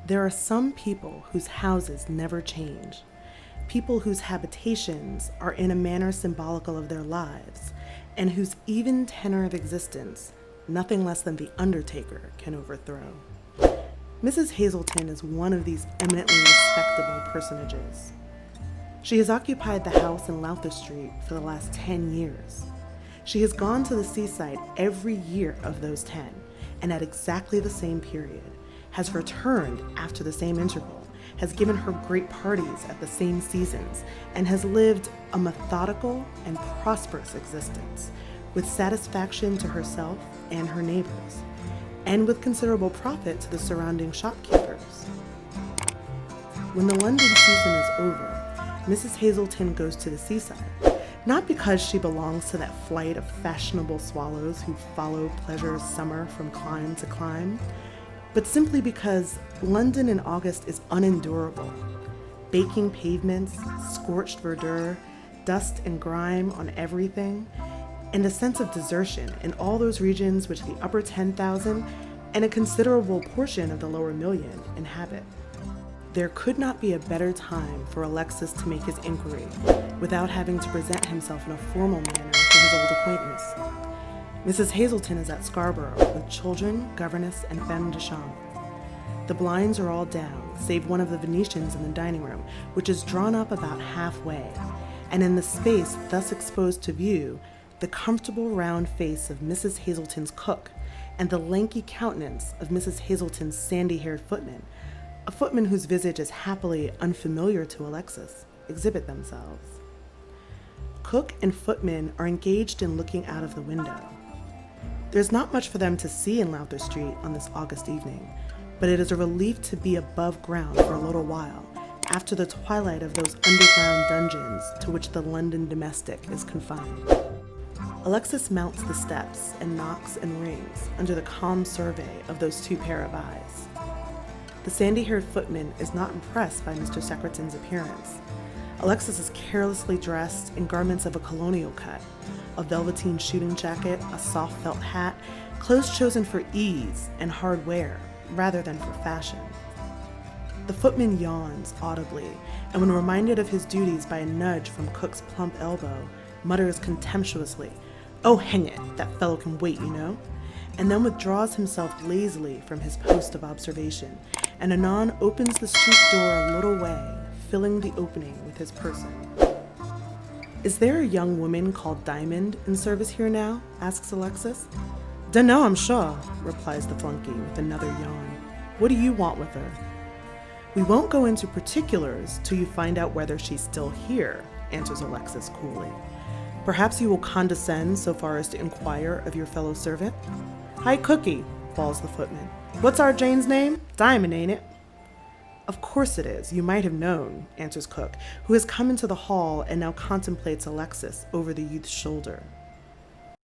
There are some people whose houses never change, people whose habitations are in a manner symbolical of their lives, and whose even tenor of existence nothing less than the Undertaker can overthrow. Mrs. Hazelton is one of these eminently respectable personages. She has occupied the house in Lowther Street for the last 10 years. She has gone to the seaside every year of those 10, and at exactly the same period, has returned after the same interval, has given her great parties at the same seasons, and has lived a methodical and prosperous existence, with satisfaction to herself and her neighbors, and with considerable profit to the surrounding shopkeepers. When the London season is over, Mrs. Hazelton goes to the seaside, not because she belongs to that flight of fashionable swallows who follow pleasure's summer from clime to clime, but simply because London in August is unendurable. Baking pavements, scorched verdure, dust and grime on everything, and a sense of desertion in all those regions which the upper 10,000 and a considerable portion of the lower million inhabit. There could not be a better time for Alexis to make his inquiry without having to present himself in a formal manner to his old acquaintance. Mrs. Hazelton is at Scarborough with children, governess, and femme de chambre. The blinds are all down, save one of the Venetians in the dining room, which is drawn up about halfway, and in the space thus exposed to view, the comfortable round face of Mrs. Hazelton's cook and the lanky countenance of Mrs. Hazelton's sandy-haired footman, a footman whose visage is happily unfamiliar to Alexis, exhibit themselves. Cook and footman are engaged in looking out of the window. There's not much for them to see in Lowther Street on this August evening, but it is a relief to be above ground for a little while, after the twilight of those underground dungeons to which the London domestic is confined. Alexis mounts the steps and knocks and rings under the calm survey of those two pair of eyes. The sandy-haired footman is not impressed by Mr. Secretan's appearance. Alexis is carelessly dressed in garments of a colonial cut, a velveteen shooting jacket, a soft felt hat, clothes chosen for ease and hard wear rather than for fashion. The footman yawns audibly, and when reminded of his duties by a nudge from Cook's plump elbow, mutters contemptuously, "Oh, hang it, that fellow can wait, you know," and then withdraws himself lazily from his post of observation, and anon opens the street door a little way, filling the opening with his person. "Is there a young woman called Diamond in service here now?" asks Alexis. "Dunno, I'm sure," replies the flunky with another yawn. "What do you want with her?" "We won't go into particulars till you find out whether she's still here," answers Alexis coolly. "Perhaps you will condescend so far as to inquire of your fellow servant?" "Hi, Cookie," bawls the footman. "What's our Jane's name? Diamond, ain't it?" "Of course it is. You might have known," answers Cook, who has come into the hall and now contemplates Alexis over the youth's shoulder.